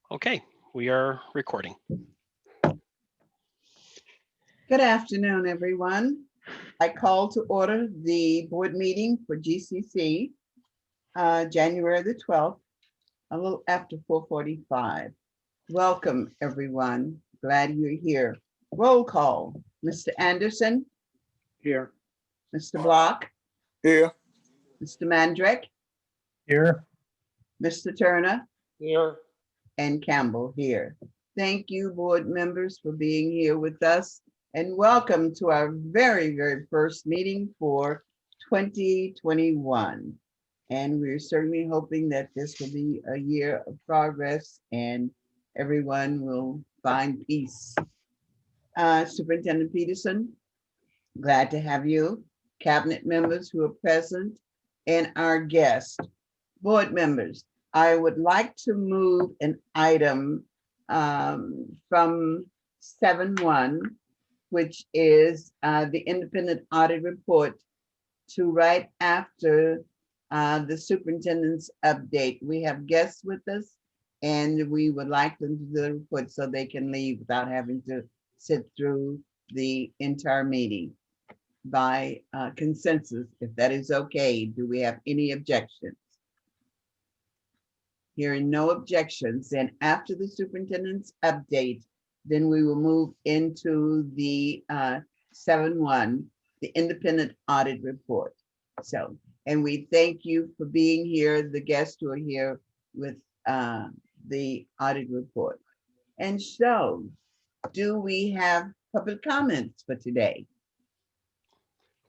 Okay, we are recording. Good afternoon, everyone. I call to order the board meeting for GCC, January the 12th, a little after 4:45. Welcome, everyone. Glad you're here. Roll call. Mr. Anderson, Here. Mr. Block, Here. Mr. Mandrick, Here. Mr. Turner, Here. and Campbell here. Thank you, board members, for being here with us, and welcome to our very, very first meeting for 2021. And we're certainly hoping that this will be a year of progress and everyone will find peace. Superintendent Peterson, glad to have you, cabinet members who are present, and our guest. Board members, I would like to move an item from 7.1, which is the independent audit report, to right after the superintendent's update. We have guests with us and we would like them to do the report so they can leave without having to sit through the entire meeting by consensus, if that is okay. Do we have any objections? Hearing no objections, then after the superintendent's update, then we will move into the 7.1, the independent audit report. So, and we thank you for being here, the guests who are here with the audit report. And so, do we have public comments for today?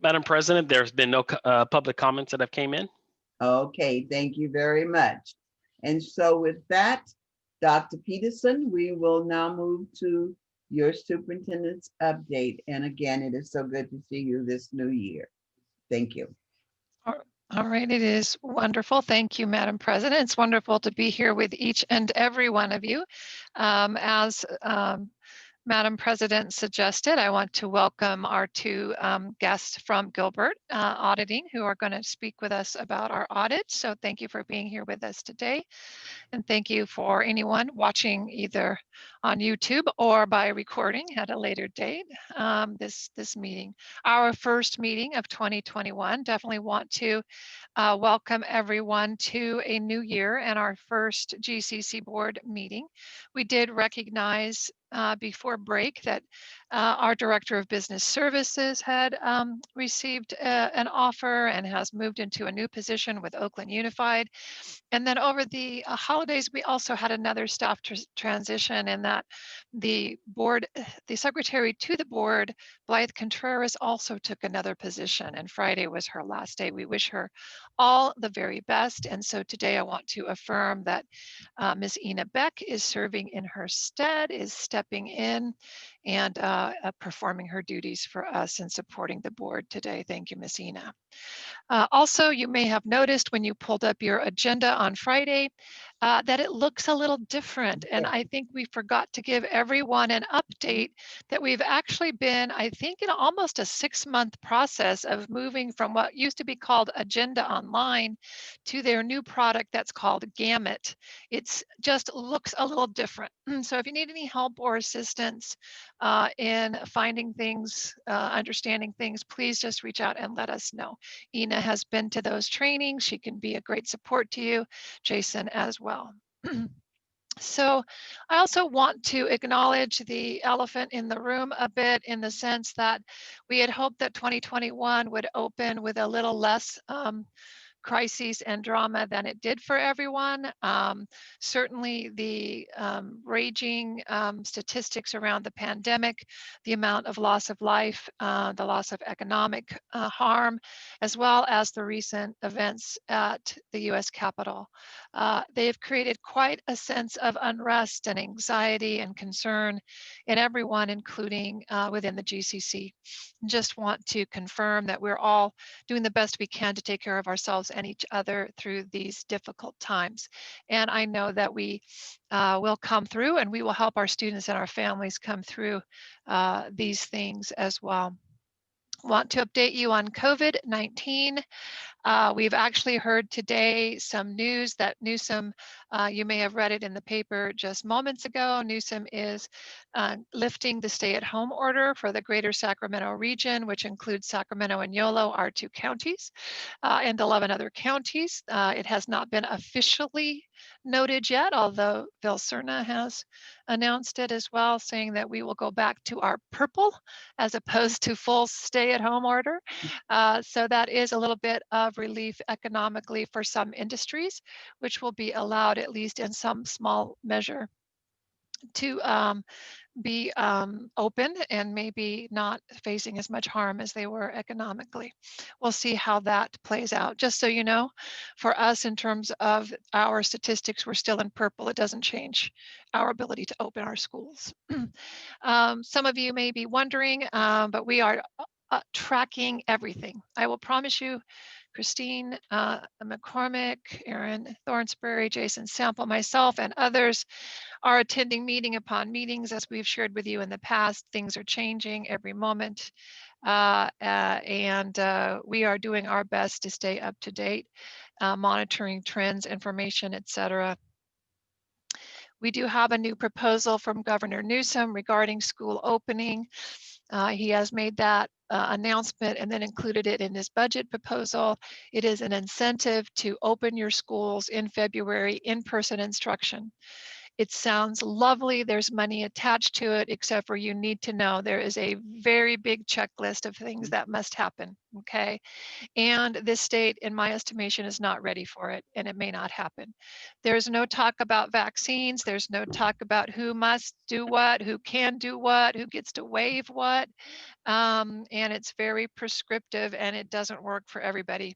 Madam President, there's been no public comments that have came in. Okay, thank you very much. And so with that, Dr. Peterson, we will now move to your superintendent's update. And again, it is so good to see you this new year. Thank you. All right, it is wonderful. Thank you, Madam President. It's wonderful to be here with each and every one of you. As Madam President suggested, I want to welcome our two guests from Gilbert Auditing who are going to speak with us about our audit. So thank you for being here with us today. And thank you for anyone watching either on YouTube or by recording at a later date, this meeting. Our first meeting of 2021. Definitely want to welcome everyone to a new year and our first GCC board meeting. We did recognize before break that our Director of Business Services had received an offer and has moved into a new position with Oakland Unified. And then over the holidays, we also had another staff transition in that the secretary to the board, Blythe Contreras, also took another position, and Friday was her last day. We wish her all the very best. And so today I want to affirm that Ms. Ina Beck is serving in her stead, is stepping in and performing her duties for us and supporting the board today. Thank you, Ms. Ina. Also, you may have noticed when you pulled up your agenda on Friday that it looks a little different. And I think we forgot to give everyone an update that we've actually been, I think, in almost a 6-month process of moving from what used to be called Agenda Online to their new product that's called Gamut. It's just looks a little different. So if you need any help or assistance in finding things, understanding things, please just reach out and let us know. Ina has been to those trainings. She can be a great support to you, Jason as well. So I also want to acknowledge the elephant in the room a bit, in the sense that we had hoped that 2021 would open with a little less crises and drama than it did for everyone. Certainly the raging statistics around the pandemic, the amount of loss of life, the loss of economic harm, as well as the recent events at the US Capitol. They have created quite a sense of unrest and anxiety and concern in everyone, including within the GCC. Just want to confirm that we're all doing the best we can to take care of ourselves and each other through these difficult times. And I know that we will come through, and we will help our students and our families come through these things as well. Want to update you on COVID-19. We've actually heard today some news that Newsom You may have read it in the paper just moments ago. Newsom is lifting the stay-at-home order for the greater Sacramento region, which includes Sacramento and Yolo, our 2 counties, and 11 other counties. It has not been officially noted yet, although Phil Cerna has announced it as well, saying that we will go back to our purple as opposed to full stay-at-home order. So that is a little bit of relief economically for some industries, which will be allowed, at least in some small measure, to be open and maybe not facing as much harm as they were economically. We'll see how that plays out. Just so you know, for us in terms of our statistics, we're still in purple. It doesn't change our ability to open our schools. Some of you may be wondering, but we are tracking everything. I will promise you, Christine McCormick, Aaron Thornsbury, Jason Sample, myself, and others are attending meeting upon meetings. As we've shared with you in the past, things are changing every moment. And we are doing our best to stay up to date, monitoring trends, information, etc. We do have a new proposal from Governor Newsom regarding school opening. He has made that announcement and then included it in his budget proposal. It is an incentive to open your schools in February, in-person instruction. It sounds lovely. There's money attached to it, except for you need to know there is a very big checklist of things that must happen, okay? And this state, in my estimation, is not ready for it, and it may not happen. There's no talk about vaccines. There's no talk about who must do what, who can do what, who gets to waive what. And it's very prescriptive and it doesn't work for everybody.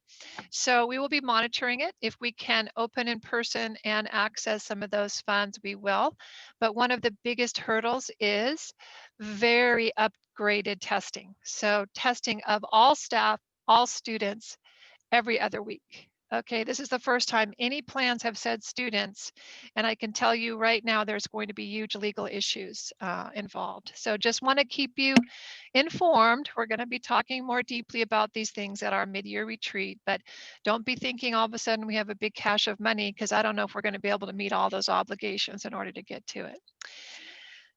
So we will be monitoring it. If we can open in person and access some of those funds, we will. But one of the biggest hurdles is very upgraded testing. So testing of all staff, all students, every other week. Okay, this is the first time any plans have said students, and I can tell you right now there's going to be huge legal issues involved. So just want to keep you informed. We're going to be talking more deeply about these things at our mid-year retreat, but don't be thinking all of a sudden we have a big cache of money, because I don't know if we're going to be able to meet all those obligations in order to get to it.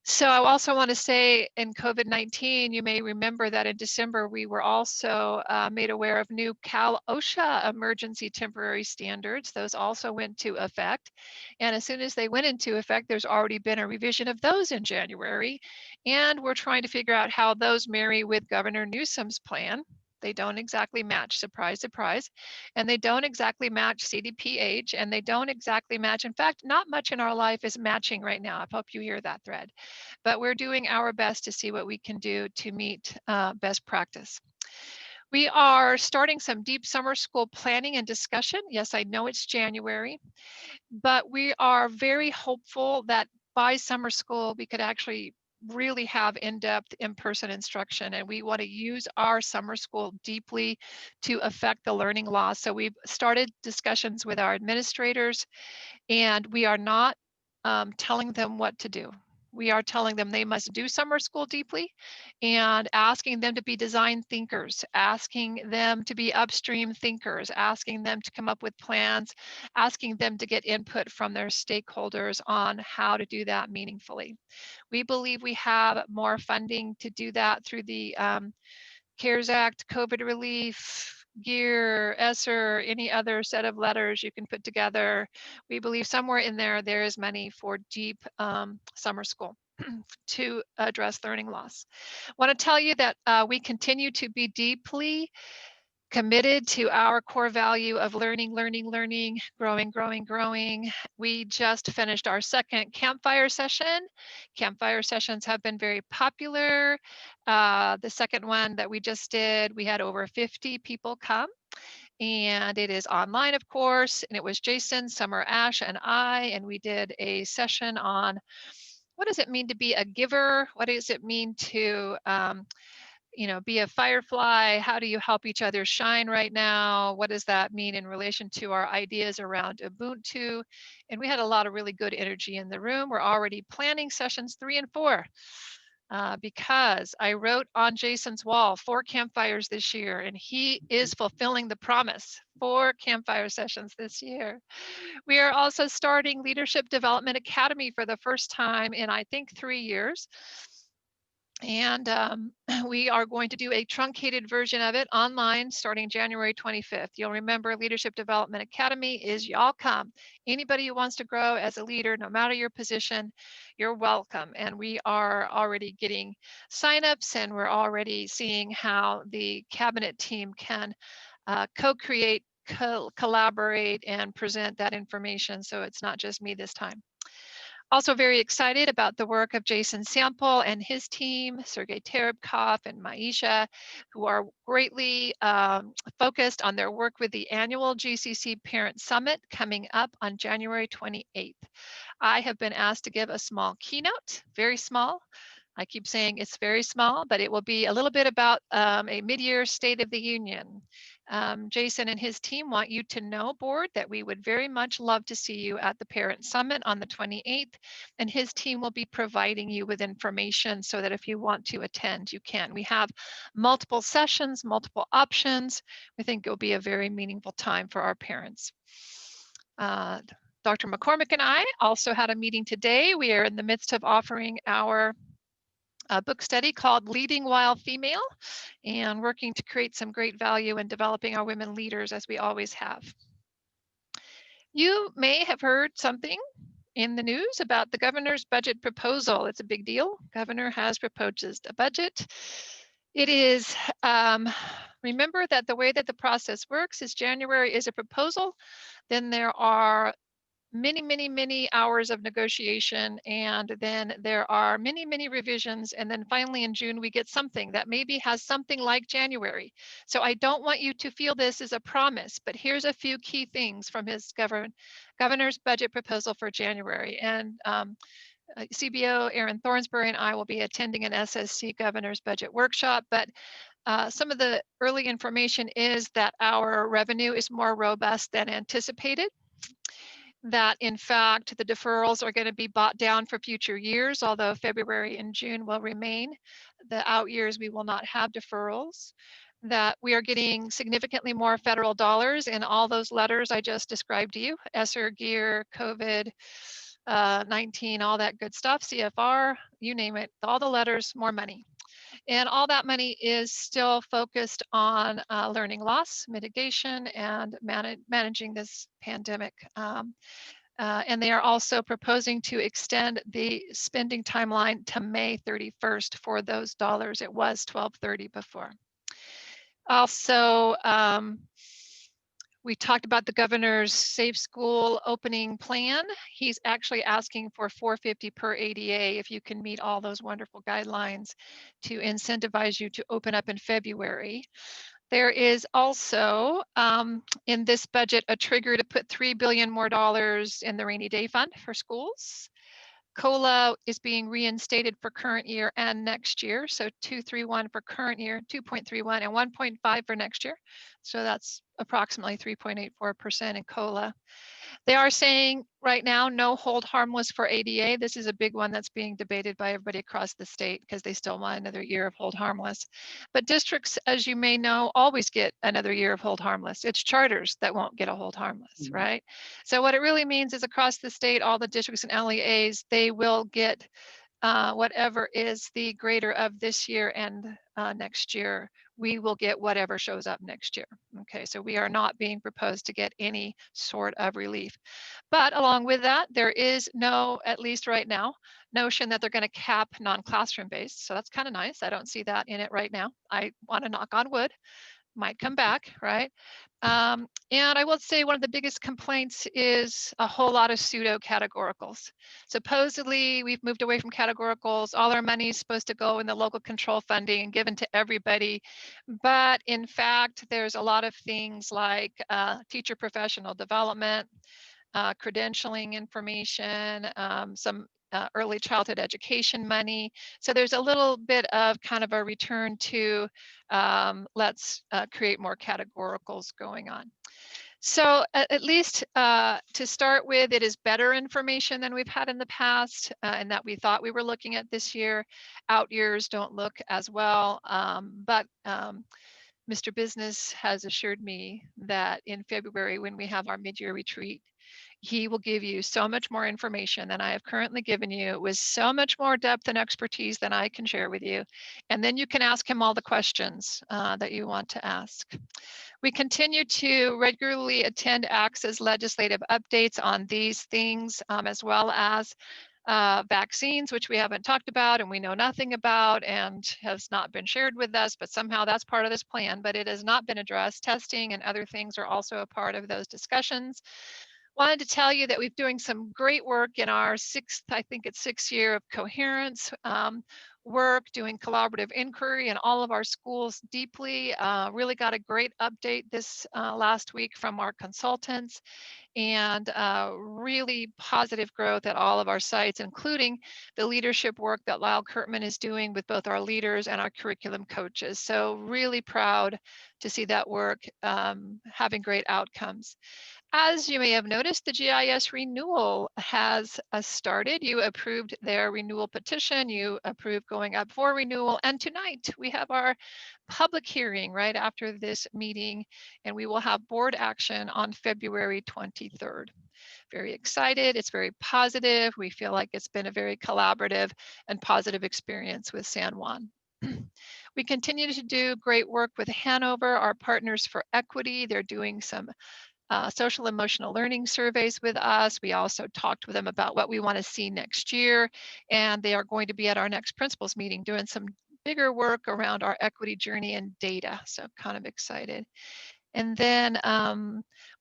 So I also want to say in COVID-19, you may remember that in December, we were also made aware of new Cal OSHA emergency temporary standards. Those also went to effect. And as soon as they went into effect, there's already been a revision of those in January. And we're trying to figure out how those marry with Governor Newsom's plan. They don't exactly match, surprise, surprise. And they don't exactly match CDPH, and they don't exactly match. In fact, not much in our life is matching right now. I hope you hear that thread. But we're doing our best to see what we can do to meet best practice. We are starting some deep summer school planning and discussion. Yes, I know it's January, but we are very hopeful that by summer school, we could actually really have in-depth in-person instruction, and we want to use our summer school deeply to affect the learning loss. So we've started discussions with our administrators, and we are not telling them what to do. We are telling them they must do summer school deeply and asking them to be design thinkers, asking them to be upstream thinkers, asking them to come up with plans, asking them to get input from their stakeholders on how to do that meaningfully. We believe we have more funding to do that through the CARES Act, COVID relief, GEAR, ESSER, any other set of letters you can put together. We believe somewhere in there, there is money for deep summer school to address learning loss. I want to tell you that we continue to be deeply committed to our core value of learning, learning, learning, growing, growing, growing. We just finished our second campfire session. Campfire sessions have been very popular. The second one that we just did, we had over 50 people come. And it is online, of course, and it was Jason, Summer, Ash, and I, and we did a session on what does it mean to be a giver? What does it mean to be a firefly? How do you help each other shine right now? What does that mean in relation to our ideas around Ubuntu? And we had a lot of really good energy in the room. We're already planning sessions 3 and 4. because I wrote on Jason's wall 4 campfires this year, and he is fulfilling the promise. 4 campfire sessions this year. We are also starting Leadership Development Academy for the first time in, I think, 3 years. And we are going to do a truncated version of it online starting January 25th. You'll remember Leadership Development Academy is y'all come. Anybody who wants to grow as a leader, no matter your position, you're welcome. And we are already getting signups, and we're already seeing how the cabinet team can co-create, collaborate, and present that information. So it's not just me this time. Also very excited about the work of Jason Sample and his team, Sergey Terabkov and Maisha, who are greatly focused on their work with the annual GCC Parent Summit coming up on January 28th. I have been asked to give a small keynote, very small. I keep saying it's very small, but it will be a little bit about a mid-year State of the Union. Jason and his team want you to know, board, that we would very much love to see you at the Parent Summit on the 28th, and his team will be providing you with information so that if you want to attend, you can. We have multiple sessions, multiple options. We think it will be a very meaningful time for our parents. Dr. McCormick and I also had a meeting today. We are in the midst of offering our book study called Leading While Female, and working to create some great value in developing our women leaders, as we always have. You may have heard something in the news about the governor's budget proposal. It's a big deal. Governor has proposed a budget. It is, remember that the way that the process works is January is a proposal, then there are many hours of negotiation, and then there are many revisions, and then finally in June we get something that maybe has something like January. So I don't want you to feel this is a promise, but here's a few key things from his governor's budget proposal for January. And CBO Aaron Thornsbury and I will be attending an SSC governor's budget workshop, but some of the early information is that our revenue is more robust than anticipated, that in fact the deferrals are going to be bought down for future years, although February and June will remain. The out years we will not have deferrals, that we are getting significantly more federal dollars in all those letters I just described to you, ESSER, GEAR, COVID, 19, all that good stuff, CFR, you name it, all the letters, more money. And all that money is still focused on learning loss, mitigation, and managing this pandemic. And they are also proposing to extend the spending timeline to May 31st for those dollars. It was 12/30 before. Also, we talked about the governor's Safe School opening plan. He's actually asking for $450 per ADA if you can meet all those wonderful guidelines to incentivize you to open up in February. There is also in this budget a trigger to put $3 billion more in the rainy day fund for schools. COLA is being reinstated for current year and next year. So 231 for current year, 2.31 and 1.5 for next year. So that's approximately 3.84% in COLA. They are saying right now, no hold harmless for ADA. This is a big one that's being debated by everybody across the state because they still want another year of hold harmless. But districts, as you may know, always get another year of hold harmless. It's charters that won't get a hold harmless, right? So what it really means is across the state, all the districts and LEAs, they will get whatever is the greater of this year and next year. We will get whatever shows up next year. Okay, so we are not being proposed to get any sort of relief. But along with that, there is no, at least right now, notion that they're going to cap non-classroom based. So that's kind of nice. I don't see that in it right now. I want to knock on wood. Might come back, right? And I will say one of the biggest complaints is a whole lot of pseudo categoricals. Supposedly we've moved away from categoricals. All our money is supposed to go in the local control funding and given to everybody. But in fact, there's a lot of things like teacher professional development, credentialing information, some early childhood education money. So there's a little bit of kind of a return to let's create more categoricals going on. So at least to start with, it is better information than we've had in the past and that we thought we were looking at this year. Out years don't look as well, but Mr. Business has assured me that in February, when we have our mid-year retreat, he will give you so much more information than I have currently given you, with so much more depth and expertise than I can share with you. And then you can ask him all the questions that you want to ask. We continue to regularly attend AXA's legislative updates on these things, as well as vaccines, which we haven't talked about and we know nothing about and has not been shared with us, but somehow that's part of this plan, but it has not been addressed. Testing and other things are also a part of those discussions. Wanted to tell you that we're doing some great work in our sixth year of coherence work, doing collaborative inquiry in all of our schools deeply. Really got a great update this last week from our consultants, and really positive growth at all of our sites, including the leadership work that Lyle Kurtman is doing with both our leaders and our curriculum coaches. So really proud to see that work having great outcomes. As you may have noticed, the GIS renewal has started. You approved their renewal petition. You approved going up for renewal. And tonight we have our public hearing right after this meeting, and we will have board action on February 23rd. Very excited. It's very positive. We feel like it's been a very collaborative and positive experience with San Juan. We continue to do great work with Hanover, our partners for equity. They're doing some social emotional learning surveys with us. We also talked with them about what we want to see next year, and they are going to be at our next principals meeting doing some bigger work around our equity journey and data. So kind of excited. And then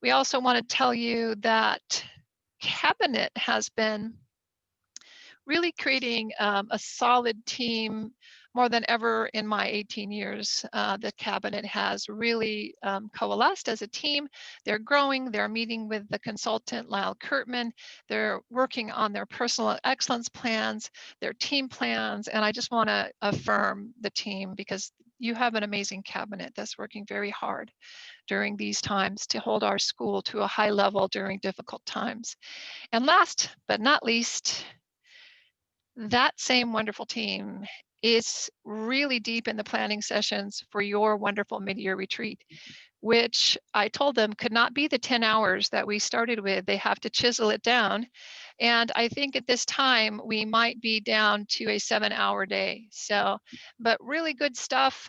we also want to tell you that Cabinet has been really creating a solid team more than ever in my 18 years. The Cabinet has really coalesced as a team. They're growing, they're meeting with the consultant, Lyle Kurtman. They're working on their personal excellence plans, their team plans, and I just want to affirm the team because you have an amazing Cabinet that's working very hard during these times to hold our school to a high level during difficult times. And last but not least, that same wonderful team is really deep in the planning sessions for your wonderful mid-year retreat, which I told them could not be the 10 hours that we started with. They have to chisel it down. And I think at this time, we might be down to a 7-hour day. So, but really good stuff.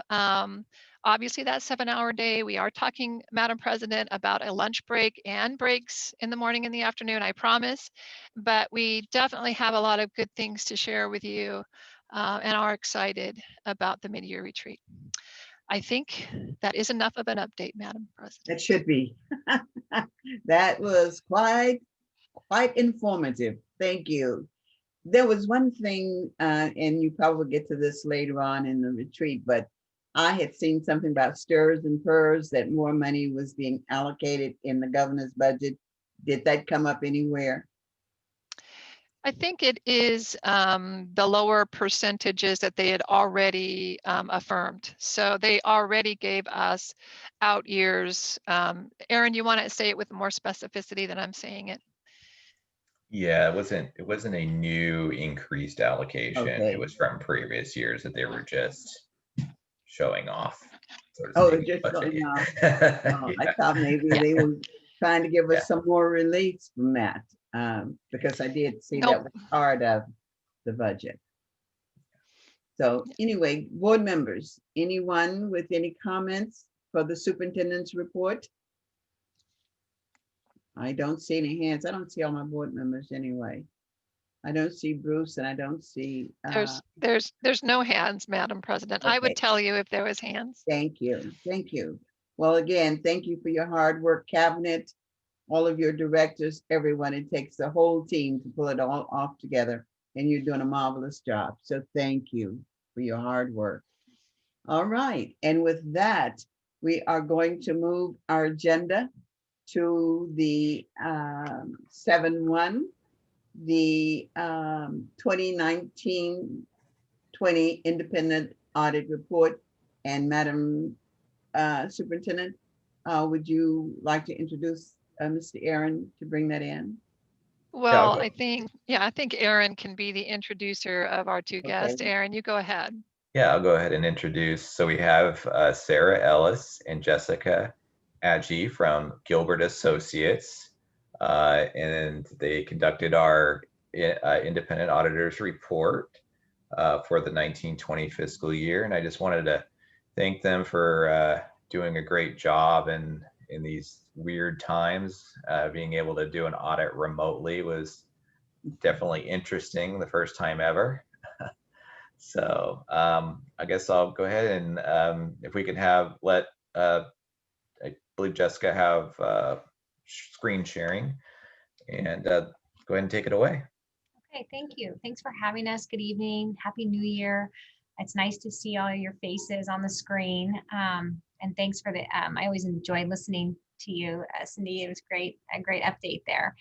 Obviously that 7-hour day, we are talking, Madam President, about a lunch break and breaks in the morning and the afternoon, I promise. But we definitely have a lot of good things to share with you and are excited about the mid-year retreat. I think that is enough of an update, Madam President. That should be. That was quite informative. Thank you. There was one thing, and you probably get to this later on in the retreat, but I had seen something about stirs and purrs that more money was being allocated in the governor's budget. Did that come up anywhere? I think it is the lower percentages that they had already affirmed. So they already gave us out years. Aaron, you want to say it with more specificity than I'm saying it? Yeah, it wasn't a new increased allocation. Okay. It was from previous years that they were just showing off. So to Oh, speak, just but showing off. yeah. I thought maybe they were trying to give us some more relief from that, because I did see that was part of the budget. So anyway, board members, anyone with any comments for the superintendent's report? I don't see any hands. I don't see all my board members anyway. I don't see Bruce and I don't see. There's no hands, Madam President. Okay. I would tell you if there was hands. Thank you. Thank you. Well, again, thank you for your hard work, Cabinet, all of your directors, everyone. It takes the whole team to pull it all off together, and you're doing a marvelous job. So thank you for your hard work. All right. And with that, we are going to move our agenda to the 7-1, the 2019-20 independent audit report. And Madam Superintendent, Would you like to introduce Mr. Aaron to bring that in? Well, go. I think Aaron can be the introducer of our two guests. Okay. Aaron, you go ahead. Yeah, I'll go ahead and introduce. So we have Sarah Ellis and Jessica Agee from Gilbert Associates, and they conducted our independent auditors report for the 1920 fiscal year. And I just wanted to thank them for doing a great job in these weird times. Being able to do an audit remotely was definitely interesting, the first time ever. So I guess I'll go ahead and if we can let I believe Jessica have screen sharing, and go ahead and take it away. Okay, thank you. Thanks for having us. Good evening. Happy New Year. It's nice to see all your faces on the screen. And thanks for I always enjoy listening to you, Cindy. It was great, a great update there.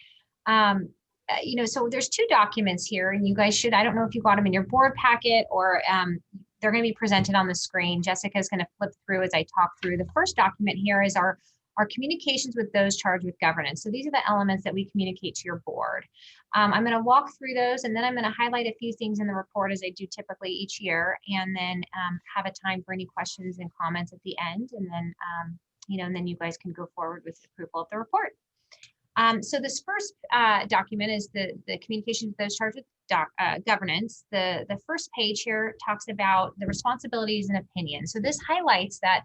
So there's two documents here, and you guys I don't know if you got them in your board packet or they're going to be presented on the screen. Jessica is going to flip through as I talk through. The first document here is our communications with those charged with governance. So these are the elements that we communicate to your board. I'm going to walk through those, and then I'm going to highlight a few things in the report as I do typically each year, and then have a time for any questions and comments at the end, and then and then you guys can go forward with approval of the report. So this first document is the communication with those charged with governance. The first page here talks about the responsibilities and opinions. So this highlights that,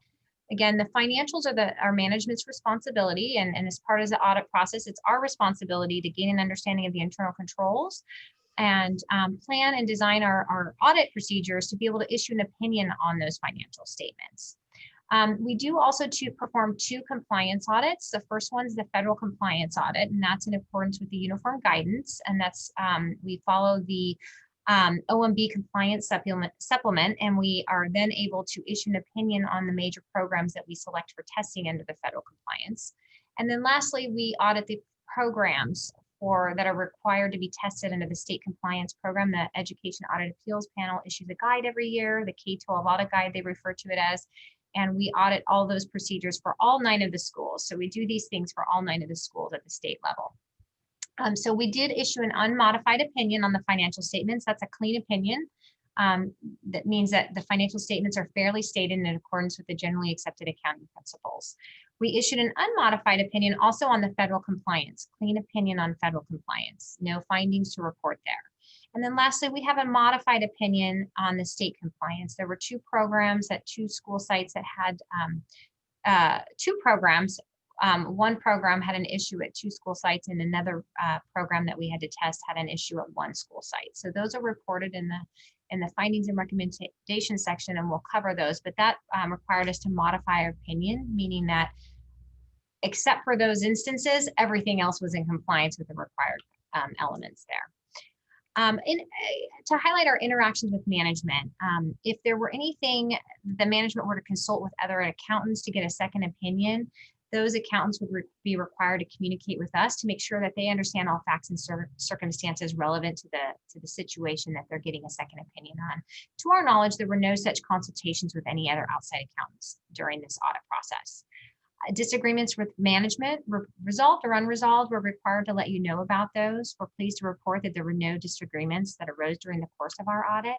again, the financials are our management's responsibility, and as part of the audit process, it's our responsibility to gain an understanding of the internal controls and plan and design our audit procedures to be able to issue an opinion on those financial statements. We do also perform two compliance audits. The first one is the federal compliance audit, and that's in accordance with the uniform guidance. And that's we follow the OMB compliance supplement, and we are then able to issue an opinion on the major programs that we select for testing under the federal compliance. And then lastly, we audit the programs that are required to be tested under the state compliance program. The Education Audit Appeals Panel issues a guide every year, the K-12 audit guide, they refer to it as. And we audit all those procedures for all 9 of the schools. So we do these things for all 9 of the schools at the state level. So we did issue an unmodified opinion on the financial statements. That's a clean opinion. That means that the financial statements are fairly stated in accordance with the generally accepted accounting principles. We issued an unmodified opinion also on the federal compliance, clean opinion on federal compliance, no findings to report there. And then lastly, we have a modified opinion on the state compliance. There were 2 programs at 2 school sites that had 2 programs. One program had an issue at 2 school sites, and another program that we had to test had an issue at 1 school site. So those are reported in the findings and recommendation section, and we'll cover those. But that required us to modify our opinion, meaning that except for those instances, everything else was in compliance with the required elements there. To highlight our interactions with management, if there were anything the management were to consult with other accountants to get a second opinion, those accountants would be required to communicate with us to make sure that they understand all facts and circumstances relevant to the situation that they're getting a second opinion on. To our knowledge, there were no such consultations with any other outside accountants during this audit process. Disagreements with management, resolved or unresolved, we're required to let you know about those. We're pleased to report that there were no disagreements that arose during the course of our audit.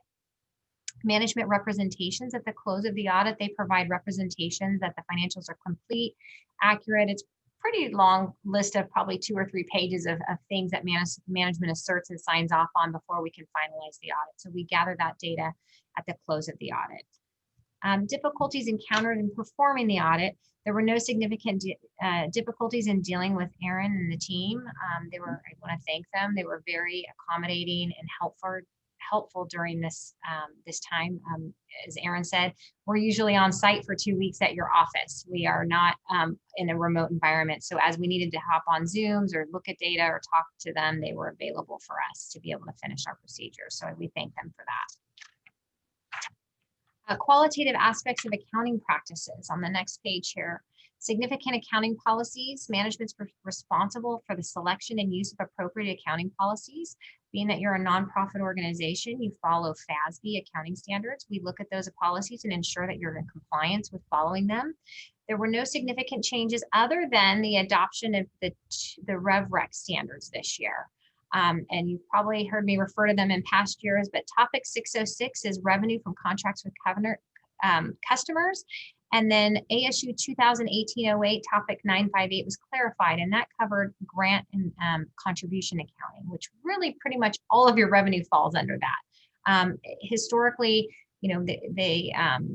Management representations at the close of the audit, they provide representations that the financials are complete, accurate. It's pretty long list of probably 2 or 3 pages of things that management asserts and signs off on before we can finalize the audit. So we gather that data at the close of the audit. Difficulties encountered in performing the audit. There were no significant difficulties in dealing with Aaron and the team. I want to thank them. They were very accommodating and helpful during this time. As Aaron said, we're usually on site for 2 weeks at your office. We are not in a remote environment. So as we needed to hop on Zooms or look at data or talk to them, they were available for us to be able to finish our procedures. So we thank them for that. Qualitative aspects of accounting practices on the next page here. Significant accounting policies. Management's responsible for the selection and use of appropriate accounting policies. Being that you're a nonprofit organization, you follow FASB accounting standards. We look at those policies and ensure that you're in compliance with following them. There were no significant changes other than the adoption of the Rev Rec standards this year. And you've probably heard me refer to them in past years, but topic 606 is revenue from contracts with customers. And then ASU 2018-08 topic 958 was clarified, and that covered grant and contribution accounting, which really pretty much all of your revenue falls under that. Historically, you know,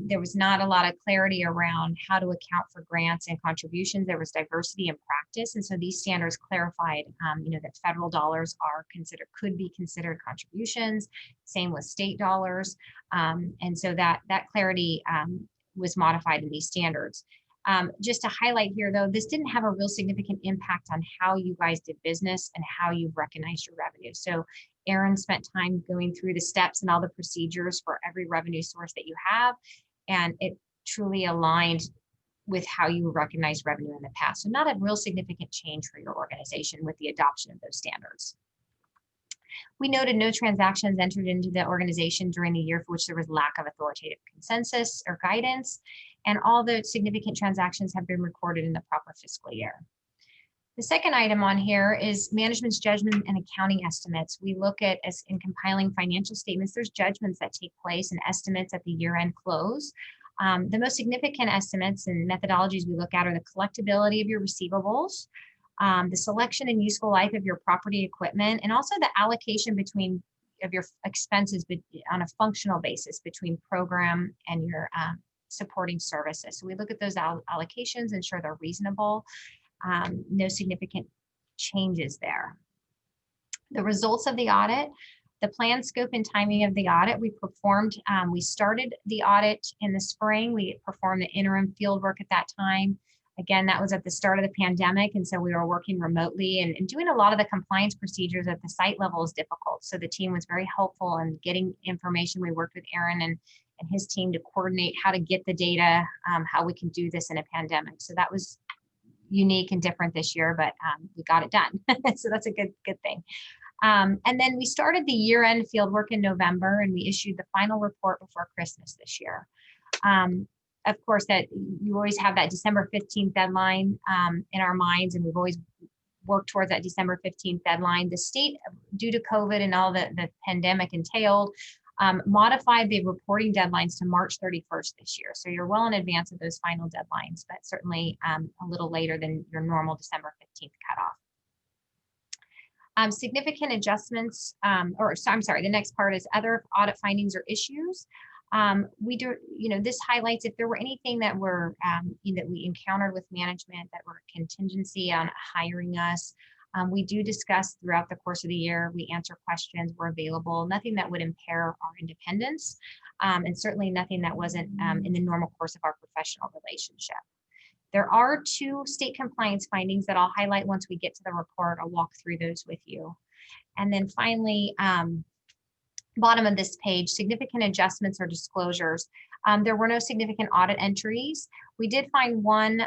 there was not a lot of clarity around how to account for grants and contributions. There was diversity in practice, and so these standards clarified, you know, that federal dollars could be considered contributions. Same with state dollars, and so that clarity was modified in these standards. Just to highlight here, though, this didn't have a real significant impact on how you guys did business and how you recognized your revenue. So Aaron spent time going through the steps and all the procedures for every revenue source that you have, and it truly aligned with how you recognize revenue in the past. So not a real significant change for your organization with the adoption of those standards. We noted no transactions entered into the organization during the year for which there was lack of authoritative consensus or guidance, and all the significant transactions have been recorded in the proper fiscal year. The second item on here is management's judgment and accounting estimates. We look at, as in compiling financial statements, there's judgments that take place and estimates at the year-end close. The most significant estimates and methodologies we look at are the collectability of your receivables, the selection and useful life of your property equipment, and also the allocation of your expenses on a functional basis between program and your supporting services. So we look at those allocations, ensure they're reasonable. No significant changes there. The results of the audit, the plan, scope, and timing of the audit we performed. We started the audit in the spring. We performed the interim field work at that time. Again, that was at the start of the pandemic, and so we were working remotely and doing a lot of the compliance procedures at the site level is difficult. So the team was very helpful in getting information. We worked with Aaron and his team to coordinate how to get the data, how we can do this in a pandemic. So that was unique and different this year, but we got it done. So that's a good thing. And then we started the year-end field work in November, and we issued the final report before Christmas this year. Of course, that you always have that December 15th deadline in our minds, and we've always worked towards that December 15th deadline. The state, due to COVID and all that the pandemic entailed, modified the reporting deadlines to March 31st this year. So you're well in advance of those final deadlines, but certainly a little later than your normal December 15th cutoff. Significant adjustments, the next part is other audit findings or issues. We do, you know, this highlights if there were anything that were that we encountered with management that were contingency on hiring us. We do discuss throughout the course of the year. We answer questions. We're available. Nothing that would impair our independence, and certainly nothing that wasn't in the normal course of our professional relationship. There are 2 state compliance findings that I'll highlight once we get to the report. I'll walk through those with you. And then finally, bottom of this page, significant adjustments or disclosures. There were no significant audit entries. We did find one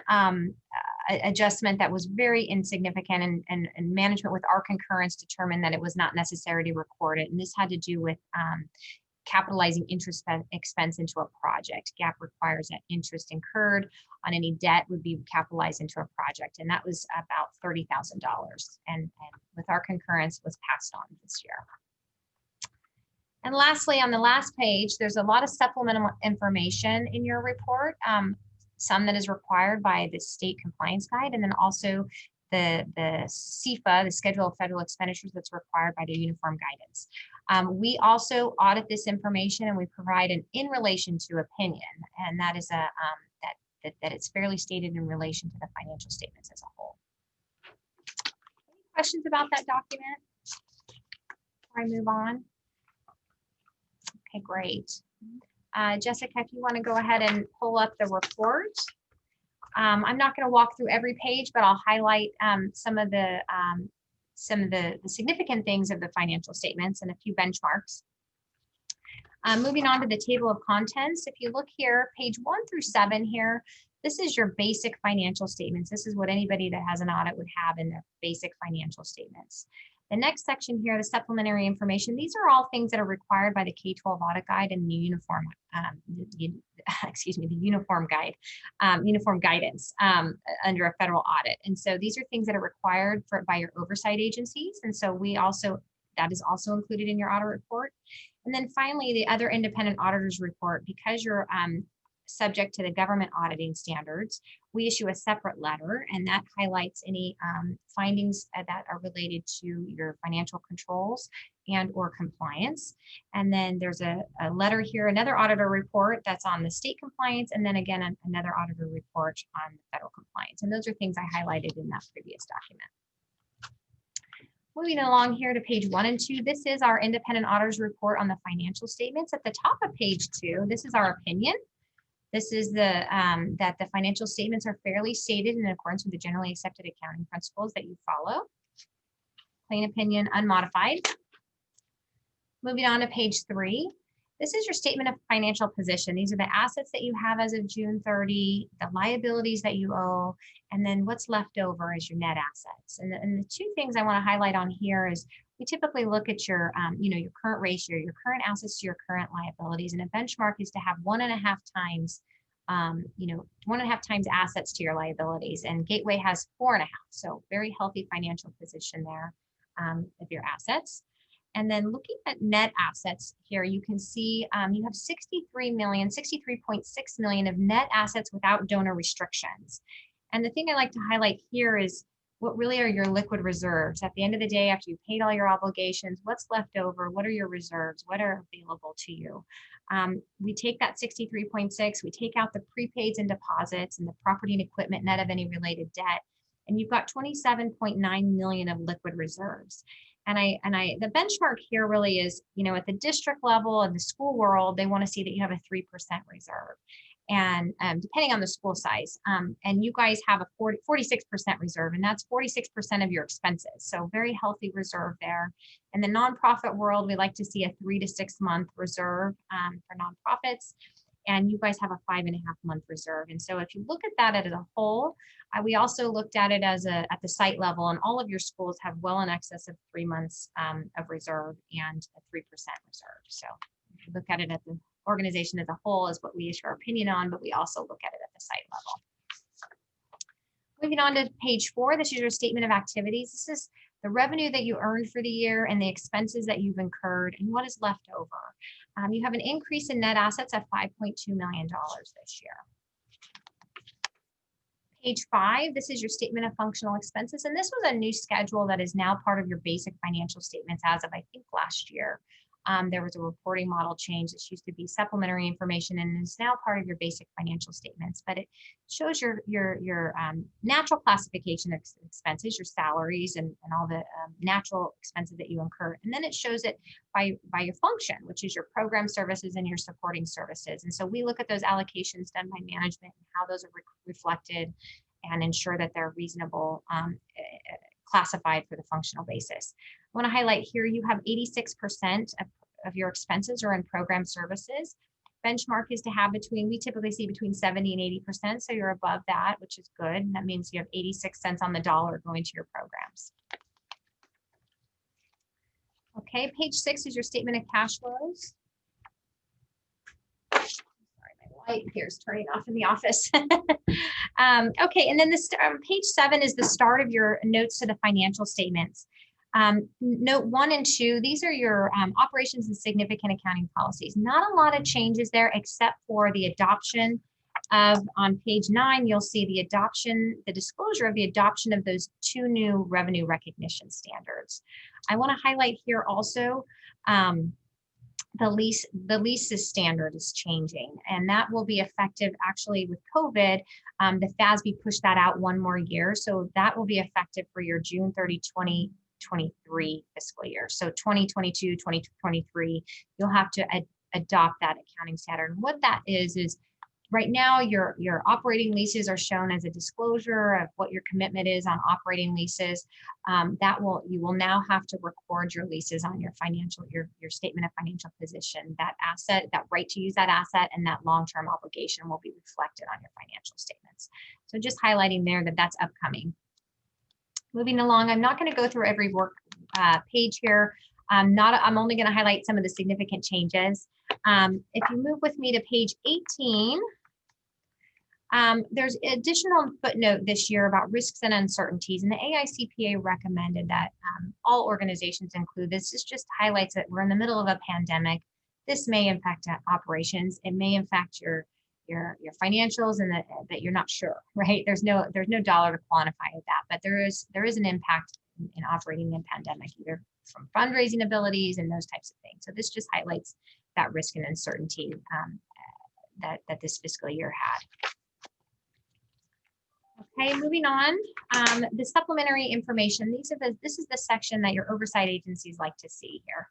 adjustment that was very insignificant, and management with our concurrence determined that it was not necessary to record it. And this had to do with capitalizing interest expense into a project. GAAP requires that interest incurred on any debt would be capitalized into a project. And that was about $30,000. And with our concurrence was passed on this year. And lastly, on the last page, there's a lot of supplemental information in your report, some that is required by the state compliance guide, and then also the CFA, the Schedule of Federal Expenditures, that's required by the Uniform Guidance. We also audit this information, and we provide an in relation to opinion, and that is that it's fairly stated in relation to the financial statements as a whole. Any questions about that document before I move on? Okay, great. Jessica, if you want to go ahead and pull up the report. I'm not going to walk through every page, but I'll highlight some of the significant things of the financial statements and a few benchmarks. Moving on to the table of contents. If you look here, page 1 through 7 here, this is your basic financial statements. This is what anybody that has an audit would have in their basic financial statements. The next section here, the supplementary information, these are all things that are required by the K-12 audit guide and the uniform, the uniform guide, uniform guidance under a federal audit. And so these are things that are required by your oversight agencies. And so that is also included in your audit report. And then finally, the other independent auditors report, because you're subject to the government auditing standards, we issue a separate letter, and that highlights any findings that are related to your financial controls and or compliance. And then there's a letter here, another auditor report that's on the state compliance, and then again, another auditor report on the federal compliance. And those are things I highlighted in that previous document. Moving along here to page 1 and 2, this is our independent auditors report on the financial statements. At the top of page 2, this is our opinion. This is that the financial statements are fairly stated in accordance with the generally accepted accounting principles that you follow. Plain opinion, unmodified. Moving on to page 3. This is your statement of financial position. These are the assets that you have as of June 30, the liabilities that you owe, and then what's left over is your net assets. And the two things I want to highlight on here is we typically look at your, your current ratio, your current assets to your current liabilities, and a benchmark is to have 1.5 times, 1.5 times assets to your liabilities, and Gateway has 4.5, so very healthy financial position there of your assets. And then looking at net assets here, you can see you have 63.6 million of net assets without donor restrictions. And the thing I like to highlight here is what really are your liquid reserves. At the end of the day, after you've paid all your obligations, what's left over? What are your reserves? What are available to you? We take that 63.6, we take out the prepaids and deposits and the property and equipment net of any related debt, and you've got 27.9 million of liquid reserves. And the benchmark here really is, at the district level and the school world, they want to see that you have a 3% reserve. And depending on the school size, and you guys have a 46% reserve, and that's 46% of your expenses. So very healthy reserve there. In the nonprofit world, we like to see a 3 to 6 month reserve for nonprofits. And you guys have a 5.5 month reserve. And so if you look at that as a whole, we also looked at it as at the site level, and all of your schools have well in excess of 3 months of reserve and a 3% reserve. So if you look at it at the organization as a whole is what we issue our opinion on, but we also look at it at the site level. Moving on to page 4, this is your statement of activities. This is the revenue that you earned for the year and the expenses that you've incurred and what is left over. You have an increase in net assets of $5.2 million this year. Page 5, this is your statement of functional expenses. And this was a new schedule that is now part of your basic financial statements as of, I think, last year. There was a reporting model change. This used to be supplementary information and is now part of your basic financial statements, but it shows your natural classification of expenses, your salaries and all the natural expenses that you incur. And then it shows it by your function, which is your program services and your supporting services. And so we look at those allocations done by management and how those are reflected and ensure that they're reasonable, classified for the functional basis. I want to highlight here, you have 86% of your expenses are in program services. Benchmark is to have we typically see between 70 and 80%. So you're above that, which is good. And that means you have 86 cents on the dollar going to your programs. Okay, page 6 is your statement of cash flows. Sorry, my light here is turning off in the office. Okay, and then page 7 is the start of your notes to the financial statements. Note 1 and 2, these are your operations and significant accounting policies. Not a lot of changes there except for the adoption of, on page 9, you'll see the disclosure of the adoption of those 2 new revenue recognition standards. I want to highlight here also the leases standard is changing, and that will be effective actually with COVID. The FASB pushed that out 1 more year, so that will be effective for your June 30, 2023 fiscal year. So 2022, 2023, you'll have to adopt that accounting standard. And what that is right now your operating leases are shown as a disclosure of what your commitment is on operating leases. You will now have to record your leases on your your statement of financial position. That asset, that right to use that asset, and that long-term obligation will be reflected on your financial statements. So just highlighting there that that's upcoming. Moving along, I'm not going to go through every page here. I'm only going to highlight some of the significant changes. If you move with me to page 18, there's additional footnote this year about risks and uncertainties, and the AICPA recommended that all organizations include this. This just highlights that we're in the middle of a pandemic. This may impact operations. It may impact your financials, and that you're not sure, right? There's no dollar to quantify that, but there is an impact in operating in pandemic, either from fundraising abilities and those types of things. So this just highlights that risk and uncertainty that this fiscal year had. Okay, moving on, the supplementary information. This is the section that your oversight agencies like to see here.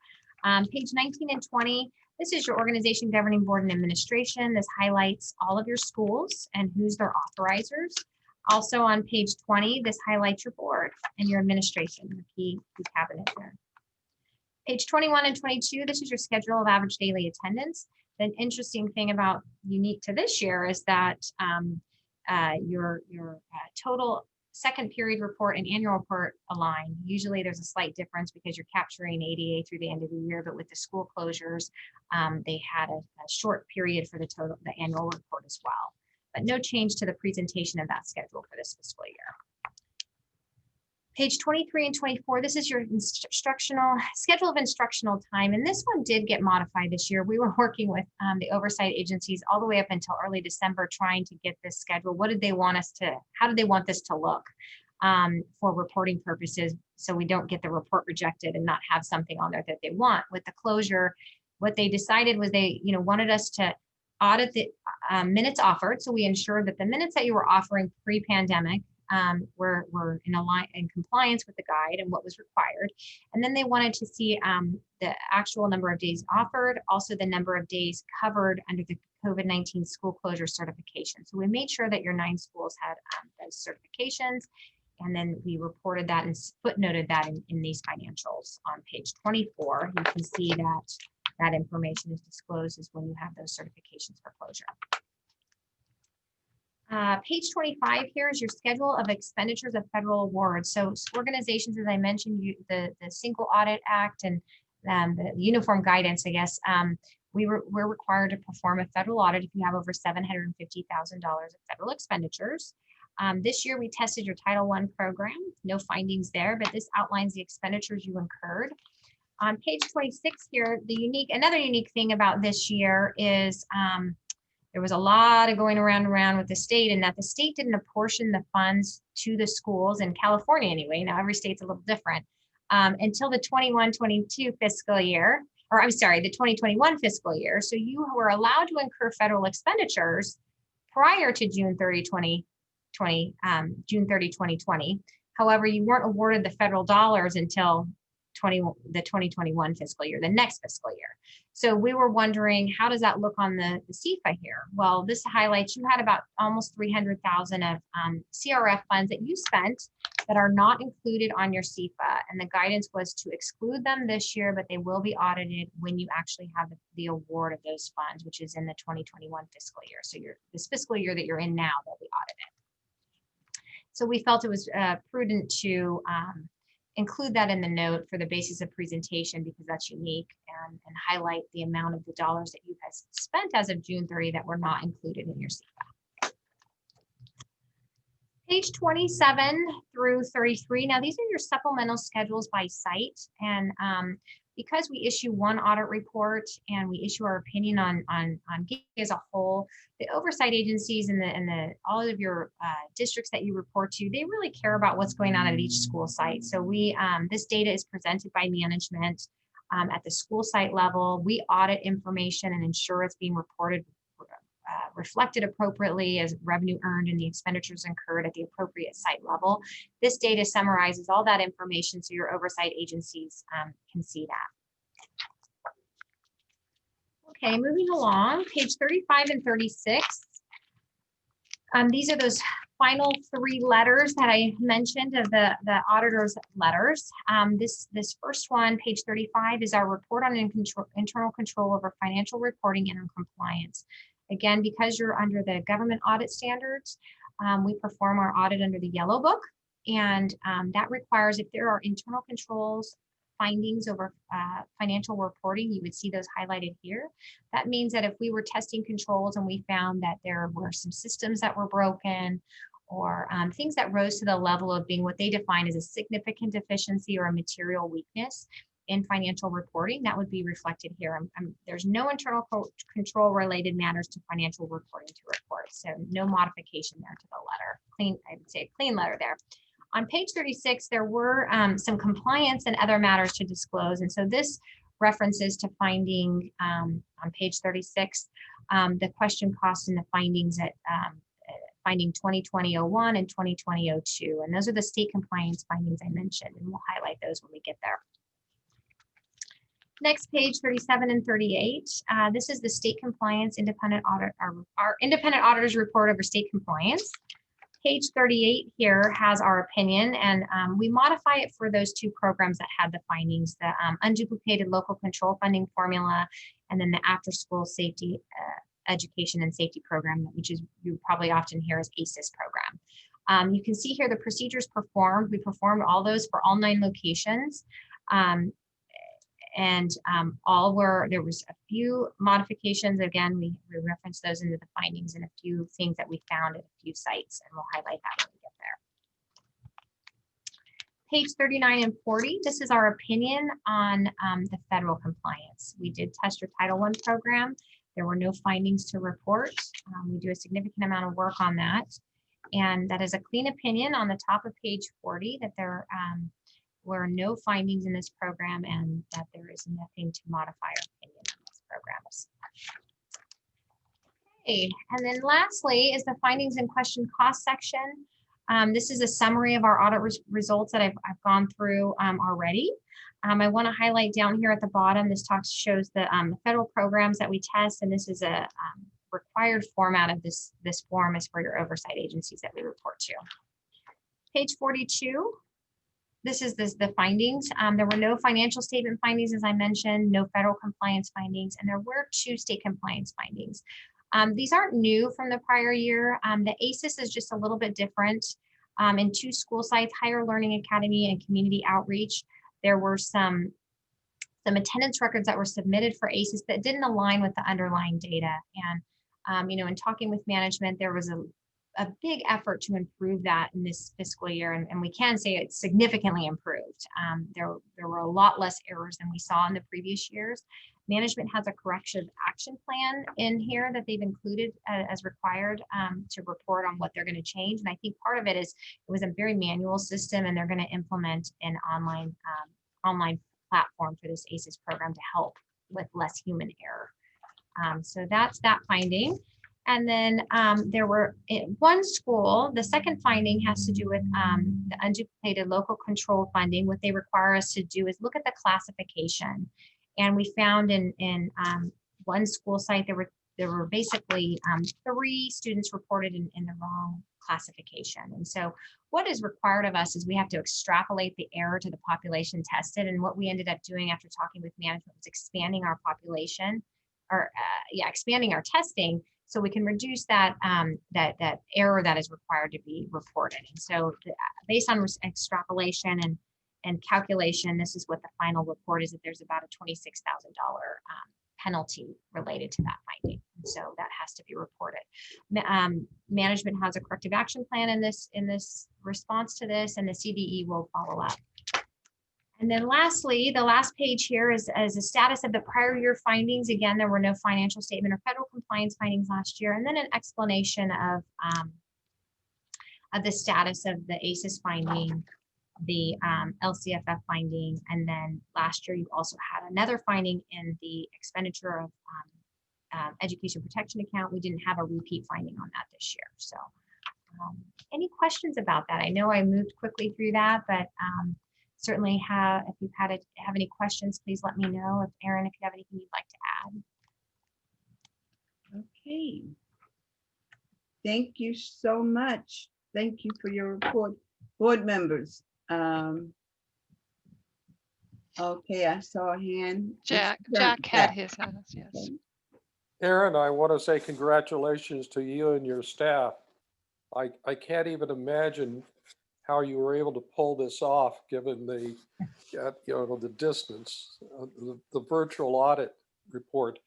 Page 19 and 20, this is your organization, governing board, and administration. This highlights all of your schools and who's their authorizers. Also on page 20, this highlights your board and your administration, the key cabinet there. Page 21 and 22, this is your schedule of average daily attendance. The interesting thing about unique to this year is that your total second period report and annual report align. Usually there's a slight difference because you're capturing ADA through the end of the year, but with the school closures, they had a short period for the annual report as well. But no change to the presentation of that schedule for this fiscal year. Page 23 and 24, this is your schedule of instructional time. And this one did get modified this year. We were working with the oversight agencies all the way up until early December trying to get this schedule. How did they want this to look for reporting purposes, so we don't get the report rejected and not have something on there that they want. With the closure, what they decided was they wanted us to audit the minutes offered. So we ensured that the minutes that you were offering pre-pandemic were in compliance with the guide and what was required. And then they wanted to see the actual number of days offered, also the number of days covered under the COVID-19 school closure certification. So we made sure that your 9 schools had those certifications, and then we reported that and footnoted that in these financials on page 24. You can see that information is disclosed as when you have those certifications for closure. Page 25 here is your schedule of expenditures of federal awards. So organizations, as I mentioned, the Single Audit Act and the uniform guidance, I guess, we're required to perform a federal audit if you have over $750,000 of federal expenditures. This year we tested your Title I program, no findings there, but this outlines the expenditures you incurred. On page 26 here, another unique thing about this year is there was a lot of going around with the state, and that the state didn't apportion the funds to the schools in California anyway. Now every state's a little different until the 21-22 fiscal year, or I'm sorry, the 2021 fiscal year. So you were allowed to incur federal expenditures prior to June 30, 2020. However, you weren't awarded the federal dollars until the 2021 fiscal year, the next fiscal year. So we were wondering, how does that look on the CFA here? Well, this highlights you had about almost 300,000 of CRF funds that you spent that are not included on your CFA. And the guidance was to exclude them this year, but they will be audited when you actually have the award of those funds, which is in the 2021 fiscal year. So this fiscal year that you're in now, they'll be audited. So we felt it was prudent to include that in the note for the basis of presentation, because that's unique, and highlight the amount of the dollars that you have spent as of June 30 that were not included in your CFA. Page 27 through 33. Now, these are your supplemental schedules by site. And because we issue one audit report and we issue our opinion on GCC as a whole, the oversight agencies and all of your districts that you report to, they really care about what's going on at each school site. So this data is presented by management at the school site level. We audit information and ensure it's being reported, reflected appropriately as revenue earned and the expenditures incurred at the appropriate site level. This data summarizes all that information so your oversight agencies can see that. Okay, moving along, page 35 and 36. These are those final 3 letters that I mentioned of the auditor's letters. This first one, page 35, is our report on internal control over financial reporting and compliance. Again, because you're under the government audit standards, we perform our audit under the Yellow Book, and that requires, if there are internal controls findings over financial reporting, you would see those highlighted here. That means that if we were testing controls and we found that there were some systems that were broken, or things that rose to the level of being what they define as a significant deficiency or a material weakness in financial reporting, that would be reflected here. There's no internal control related matters to financial reporting to report, so no modification there to the letter. Clean, I would say a clean letter there. On page 36, there were some compliance and other matters to disclose, and so this references to finding on page 36, the question costs and the findings at finding 2020-01 and 2020-02, and those are the state compliance findings I mentioned, and we'll highlight those when we get there. Next, page 37 and 38. This is the state compliance independent audit, our independent auditor's report over state compliance. Page 38 here has our opinion, and we modify it for those two programs that had the findings, the unduplicated local control funding formula, and then the after school safety education and safety program, which is you probably often hear as ACES program. You can see here the procedures performed. We performed all those for all 9 locations. There was a few modifications. Again, we referenced those into the findings and a few things that we found at a few sites, and we'll highlight that when we get there. Page 39 and 40, this is our opinion on the federal compliance. We did test your Title I program. There were no findings to report. We do a significant amount of work on that. And that is a clean opinion on the top of page 40 that there were no findings in this program and that there is nothing to modify our opinion on this program. Okay, and then lastly is the findings and question cost section. This is a summary of our audit results that I've gone through already. I want to highlight down here at the bottom, this shows the federal programs that we test, and this is a required format of this form is for your oversight agencies that we report to. Page 42. This is the findings. There were no financial statement findings, as I mentioned, no federal compliance findings, and there were 2 state compliance findings. These aren't new from the prior year. The ACES is just a little bit different. In 2 school sites, Higher Learning Academy and Community Outreach, there were some attendance records that were submitted for ACES that didn't align with the underlying data. And in talking with management, there was a big effort to improve that in this fiscal year, and we can say it's significantly improved. There were a lot less errors than we saw in the previous years. Management has a corrective action plan in here that they've included as required to report on what they're going to change. And I think part of it is it was a very manual system, and they're going to implement an online platform for this ACES program to help with less human error. So that's that finding. And then there were one school, the second finding has to do with the unduplicated local control funding. What they require us to do is look at the classification. And we found in one school site, there were basically 3 students reported in the wrong classification. And so what is required of us is we have to extrapolate the error to the population tested. And what we ended up doing after talking with management was expanding our population, or expanding our testing, so we can reduce that that error that is required to be reported. And so based on extrapolation and calculation, this is what the final report is, that there's about a $26,000 penalty related to that finding. And so that has to be reported. Management has a corrective action plan in this response to this, and the CDE will follow up. And then lastly, the last page here is a status of the prior year findings. Again, there were no financial statement or federal compliance findings last year. And then an explanation of the status of the ACES finding, the LCFF finding, and then last year you also had another finding in the expenditure of education protection account. We didn't have a repeat finding on that this year. So any questions about that? I know I moved quickly through that, but certainly if you have any questions, please let me know. If Erin, if you have anything you'd like to add. Okay. Thank you so much. Thank you for your report, board members. Okay, I saw a hand. Jack had his hands, yes. Okay. Erin, I want to say congratulations to you and your staff. I can't even imagine how you were able to pull this off, given the, the distance, the virtual audit report.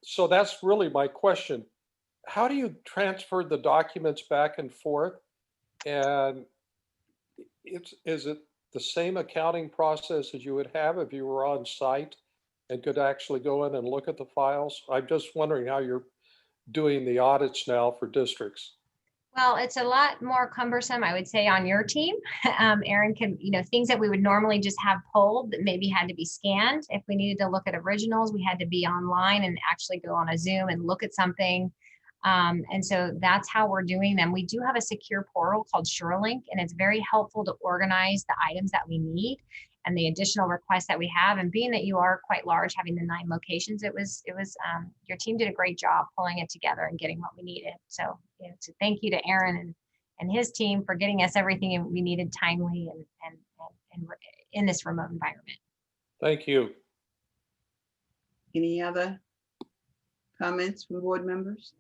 So that's really my question. How do you transfer the documents back and forth? And is it the same accounting process as you would have if you were on site and could actually go in and look at the files? I'm just wondering how you're doing the audits now for districts. Well, it's a lot more cumbersome, I would say, on your team. Aaron can, things that we would normally just have pulled that maybe had to be scanned. If we needed to look at originals, we had to be online and actually go on a Zoom and look at something. And so that's how we're doing them. We do have a secure portal called SureLink, and it's very helpful to organize the items that we need and the additional requests that we have. And being that you are quite large, having the 9 locations, it was your team did a great job pulling it together and getting what we needed. So, so thank you to Aaron and his team for getting us everything we needed timely and in this remote environment. Thank you. Any other comments from board members?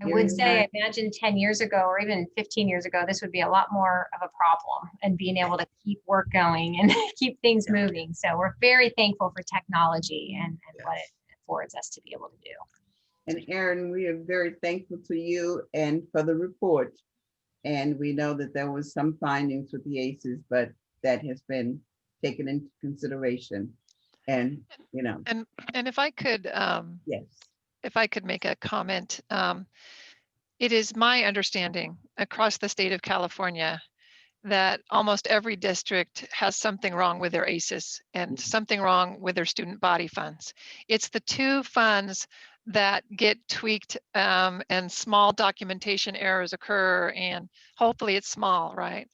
I would say, I imagine 10 years ago or even 15 years ago, this would be a lot more of a problem, and being able to keep work going and keep things moving. So we're very thankful for technology and what it affords us to be able to do. And Aaron, we are very thankful to you and for the report. And we know that there was some findings with the ACEs, but that has been taken into consideration. And, And if I could, yes. if I could make a comment, it is my understanding across the state of California that almost every district has something wrong with their ACEs and something wrong with their student body funds. It's the 2 funds that get tweaked and small documentation errors occur, and hopefully it's small, right?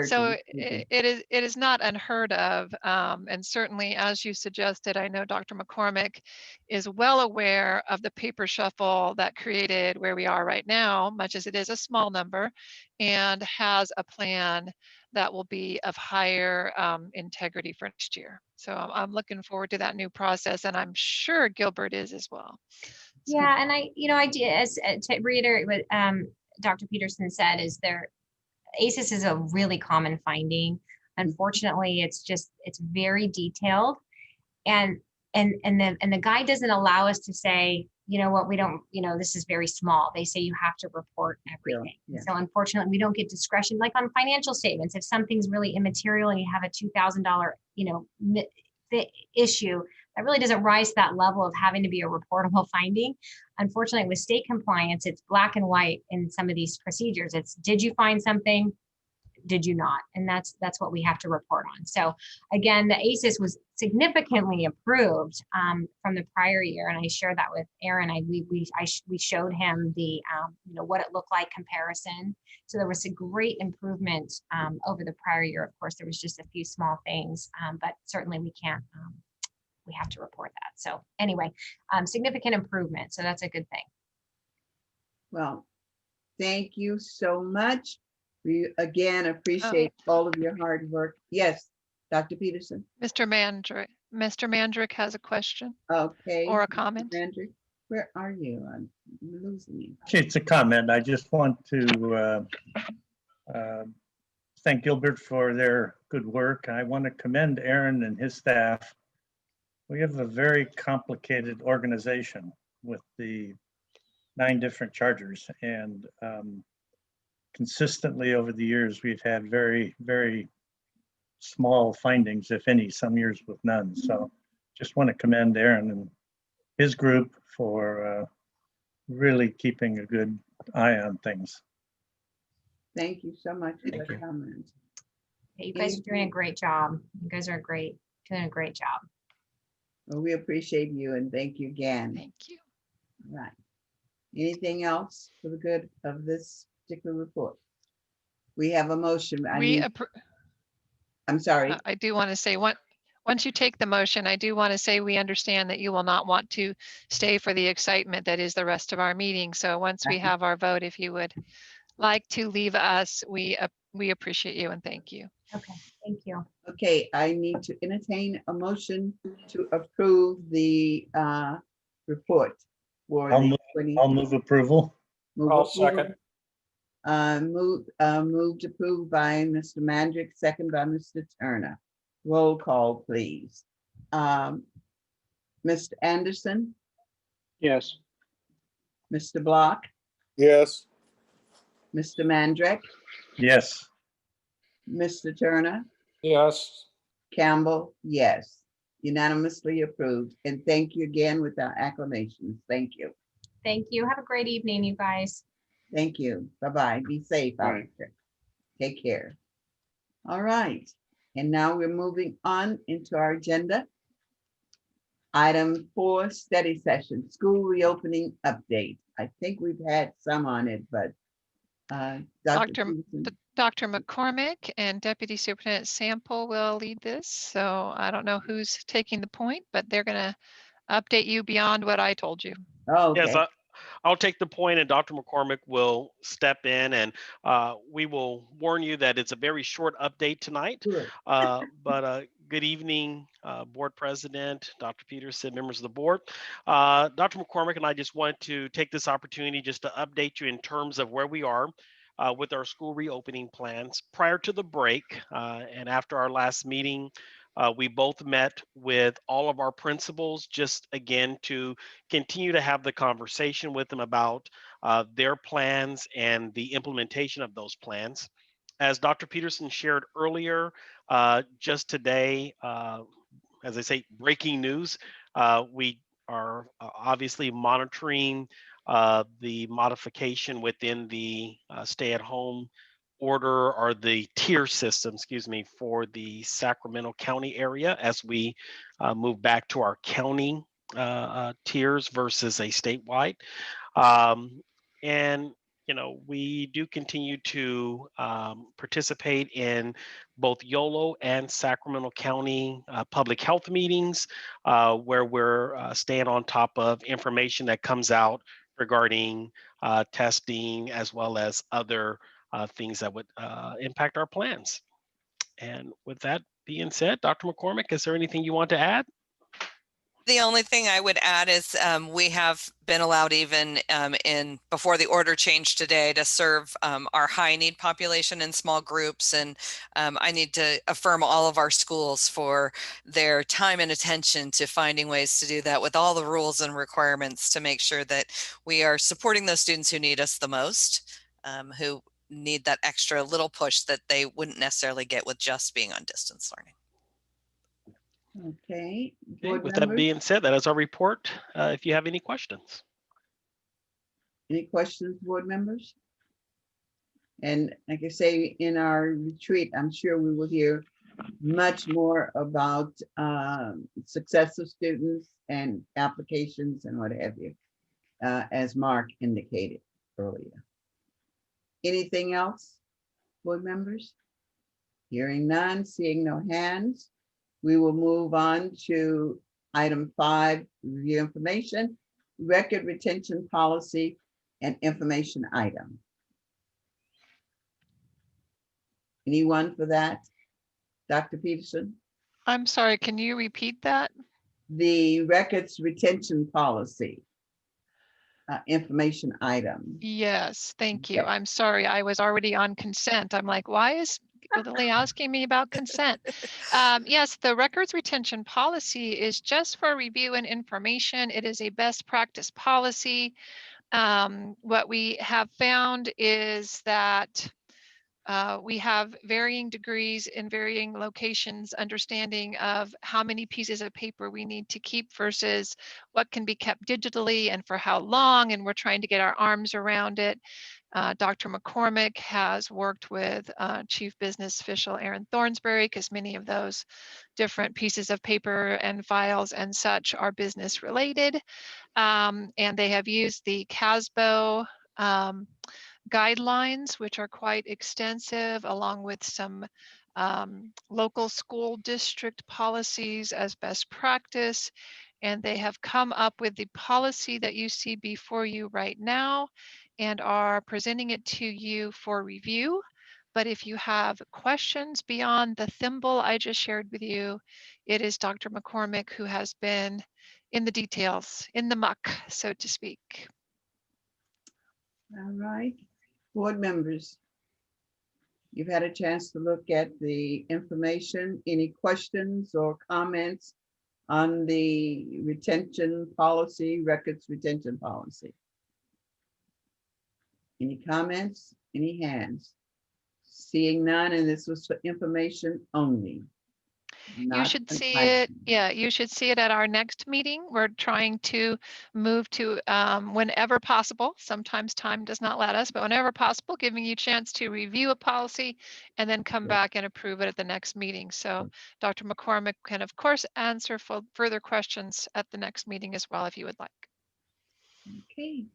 So it is not unheard of, and certainly, as you suggested, I know Dr. McCormick is well aware of the paper shuffle that created where we are right now, much as it is a small number, and has a plan that will be of higher integrity for next year. So I'm looking forward to that new process, and I'm sure Gilbert is as well. So. Yeah, and I did, as to reiterate what Dr. Peterson said, is ACEs is a really common finding. Unfortunately, it's very detailed, and the guide doesn't allow us to say, you know what, we don't, this is very small. They say you have to report everything. Yeah. So unfortunately, we don't get discretion, like on financial statements. If something's really immaterial and you have a $2,000, issue, that really doesn't rise to that level of having to be a reportable finding. Unfortunately, with state compliance, it's black and white in some of these procedures. It's, did you find something? Did you not? And that's what we have to report on. So again, the ACES was significantly improved from the prior year, and I shared that with Aaron. We showed him the what it looked like comparison. So there was a great improvement over the prior year. Of course, there was just a few small things, but certainly we can't. We have to report that. So anyway, significant improvement. So that's a good thing. Well, thank you so much. We again appreciate all of your hard work. Yes, Dr. Peterson. Mr. Mandrick has a question. Okay. Or a comment. Mandrick, where are you? I'm losing you. It's a comment. I just want to thank Gilbert for their good work. I want to commend Aaron and his staff. We have a very complicated organization with the 9 different chargers, and consistently over the years, we've had very, very small findings, if any, some years with none. So just want to commend Aaron and his group for really keeping a good eye on things. Thank you so much for the comments. You guys are doing a great job. You guys are doing a great job. Well, we appreciate you and thank you again. Thank you. All right. Anything else for the good of this particular report? We have a motion. I'm sorry. I do want to say, once you take the motion, I do want to say we understand that you will not want to stay for the excitement that is the rest of our meeting. So once we have our vote, if you would like to leave us, we appreciate you and thank you. Okay, thank you. Okay, I need to entertain a motion to approve the report for I'll move approval. I'll second. Moved approved by Mr. Mandrick, second by Mr. Turner. Roll call, please. Mr. Anderson, Yes. Mr. Block, Yes. Mr. Mandrick, Yes. Mr. Turner, Yes. Campbell, yes. Unanimously approved. And thank you again with our acclamations. Thank you. Thank you. Have a great evening, you guys. Thank you. Bye-bye. Be safe out Right. there. Take care. All right. And now we're moving on into our agenda. Item 4, study session, school reopening update. I think we've had some on it, but Dr. Peterson. Dr. McCormick and Deputy Superintendent Sample will lead this. So I don't know who's taking the point, but they're going to update you beyond what I told you. Oh, Yes, okay. I'll take the point and Dr. McCormick will step in and we will warn you that it's a very short update tonight. Good. But good evening, Board President, Dr. Peterson, members of the board. Dr. McCormick and I just wanted to take this opportunity just to update you in terms of where we are with our school reopening plans. Prior to the break and after our last meeting, we both met with all of our principals just again to continue to have the conversation with them about their plans and the implementation of those plans. As Dr. Peterson shared earlier, just today, as I say, breaking news, we are obviously monitoring the modification within the stay-at-home order or the tier system, excuse me, for the Sacramento County area as we move back to our county tiers versus a statewide. And you know, we do continue to participate in both YOLO and Sacramento County public health meetings where we're staying on top of information that comes out regarding testing as well as other things that would impact our plans. And with that being said, Dr. McCormick, is there anything you want to add? The only thing I would add is we have been allowed even in before the order changed today to serve our high need population in small groups. And I need to affirm all of our schools for their time and attention to finding ways to do that with all the rules and requirements to make sure that we are supporting those students who need us the most, who need that extra little push that they wouldn't necessarily get with just being on distance learning. Okay. Okay, Board with that members, being said, that is our report. If you have any questions. any questions, board members? And like I say, in our retreat, I'm sure we will hear much more about success of students and applications and what have you, as Mark indicated earlier. Anything else, board members? Hearing none, seeing no hands, we will move on to item 5, review information, record retention policy, and information item. Anyone for that? Dr. Peterson? I'm sorry, can you repeat that? The records retention policy, information item. Yes, thank you. Okay. I'm sorry, I was already on consent. I'm like, why is Lily asking me about consent? Yes, the records retention policy is just for review and information. It is a best practice policy. What we have found is that we have varying degrees in varying locations, understanding of how many pieces of paper we need to keep versus what can be kept digitally and for how long, and we're trying to get our arms around it. Dr. McCormick has worked with Chief Business Official Aaron Thornsberry because many of those different pieces of paper and files and such are business related. And they have used the CASBO guidelines, which are quite extensive, along with some local school district policies as best practice. And they have come up with the policy that you see before you right now and are presenting it to you for review. But if you have questions beyond the thimble I just shared with you, it is Dr. McCormick who has been in the details, in the muck, so to speak. All right. Board members, you've had a chance to look at the information. Any questions or comments on the retention policy, records retention policy? Any comments? Any hands? Seeing none, and this was for information only. You not should an see item. it, yeah, you should see it at our next meeting. We're trying to move to whenever possible. Sometimes time does not let us, but whenever possible, giving you a chance to review a policy and then come Good. back and approve it at the next meeting. So Dr. McCormick can, of course, answer further questions at the next meeting as well, if you would like. Okay.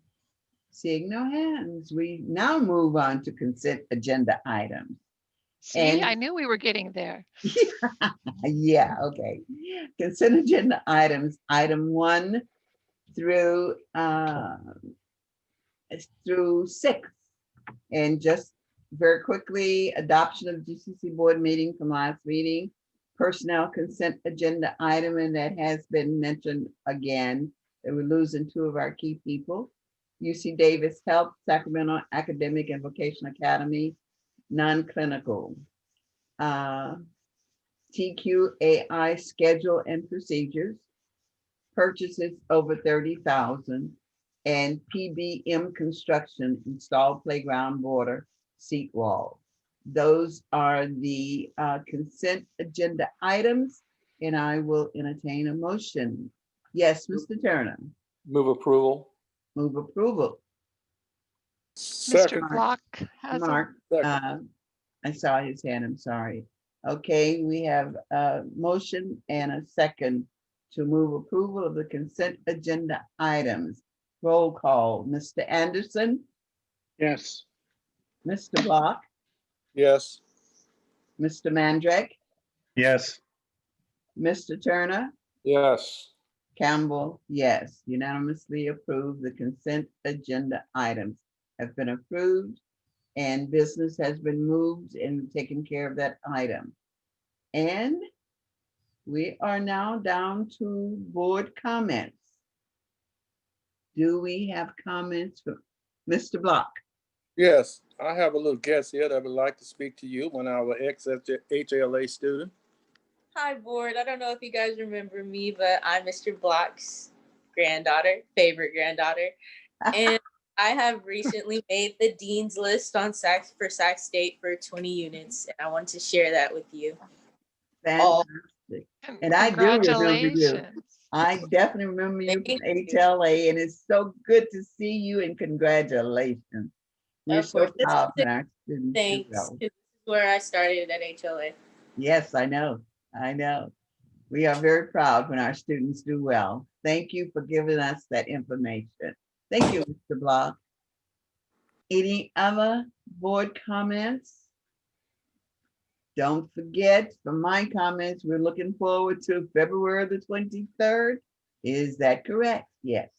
Seeing no hands, we now move on to consent agenda items. See, And- I knew we were getting there. Yeah, okay. Consent agenda items, item 1 through 6. And just very quickly, adoption of GCC board meeting from last meeting, personnel consent agenda item, and that has been mentioned again, that we're losing 2 of our key people. UC Davis Health, Sacramento Academic and Vocational Academy, non-clinical. TQAI schedule and procedures, purchases over 30,000, and PBM construction, installed playground border, seat wall. Those are the consent agenda items, and I will entertain a motion. Yes, Mr. Turner, Move approval. move approval. Mr. Block has a Mark, I saw his hand, I'm sorry. Okay, we have a motion and a second to move approval of the consent agenda items. Roll call, Mr. Anderson, Yes. Mr. Block, Yes. Mr. Mandrake, Yes. Mr. Turner, Yes. Campbell, yes, unanimously approved. The consent agenda items have been approved and business has been moved and taken care of that item. And we are now down to board comments. Do we have comments from Mr. Block? Yes, I have a little guest here that would like to speak to you when I was ex-HLA student. Hi, board. I don't know if you guys remember me, but I'm Mr. Block's favorite granddaughter. And I have recently made the dean's list on Sac State for 20 units, and I want to share that with you. Fantastic. And I do remember you. Congratulations. I definitely remember you from Thank you. HLA, and it's so good to see you and congratulations. We're Of so course. This proud is when our students do Thanks. well. This is where I started at HLA. Yes, I know. I know. We are very proud when our students do well. Thank you for giving us that information. Thank you, Mr. Block. Any other board comments? Don't forget, from my comments, we're looking forward to February the 23rd. Is that correct? Yes.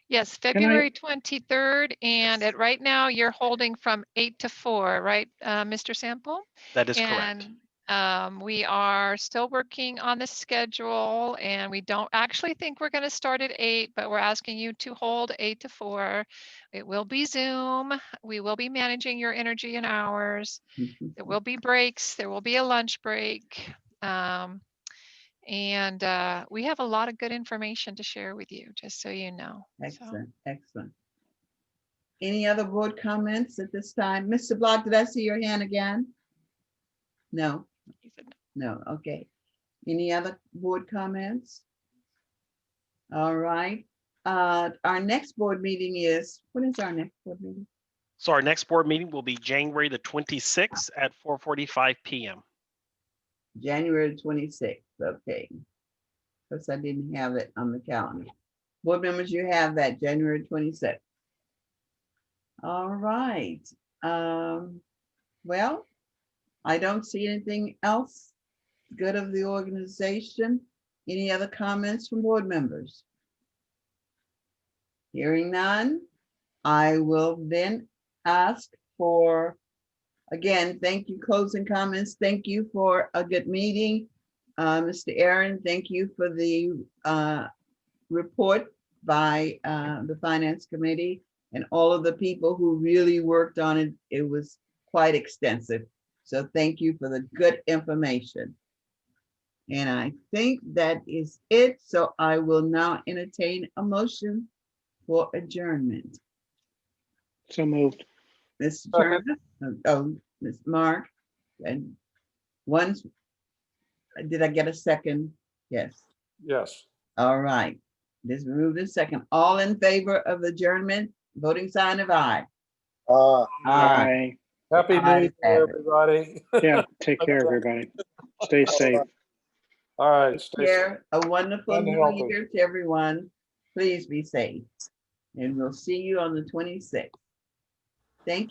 Yes, I- February 23rd, and right now you're holding from 8 to 4, right, Mr. Sample? That is correct. And we are still working on the schedule, and we don't actually think we're going to start at 8, but we're asking you to hold 8 to 4. It will be Zoom. We will be managing your energy and hours. There will be breaks. There will be a lunch break. And we have a lot of good information to share with you, just so you know. So, Excellent, excellent. Any other board comments at this time? Mr. Block, did I see your hand again? No, he said no. no, okay. Any other board comments? All right. Our next board meeting is, when is our next board meeting? So our next board meeting will be January the 26th at 4:45 p.m. January 26th, okay. Because I didn't have it on the calendar. Board members, you have that, January 26th. All right. Well, I don't see anything else good of the organization. Any other comments from board members? Hearing none, I will then ask for, again, thank you, closing comments. Thank you for a good meeting. Mr. Aaron, thank you for the report by the Finance Committee. and all of the people who really worked on it. It was quite extensive. So thank you for the good information. And I think that is it. So I will now entertain a motion for adjournment. So moved. Mr. Turner, oh, Ms. Mark, and once, did I get a second? Yes. Yes. All right. This moved in second. All in favor of adjournment, voting sign of aye. Aye. Bye. Happy New Ayes Year, have it. everybody. Yeah, take care, everybody. Stay safe. All right. Stay safe. Here, a wonderful And new healthy. year to everyone. Please be safe. And we'll see you on the 26th. Thank you.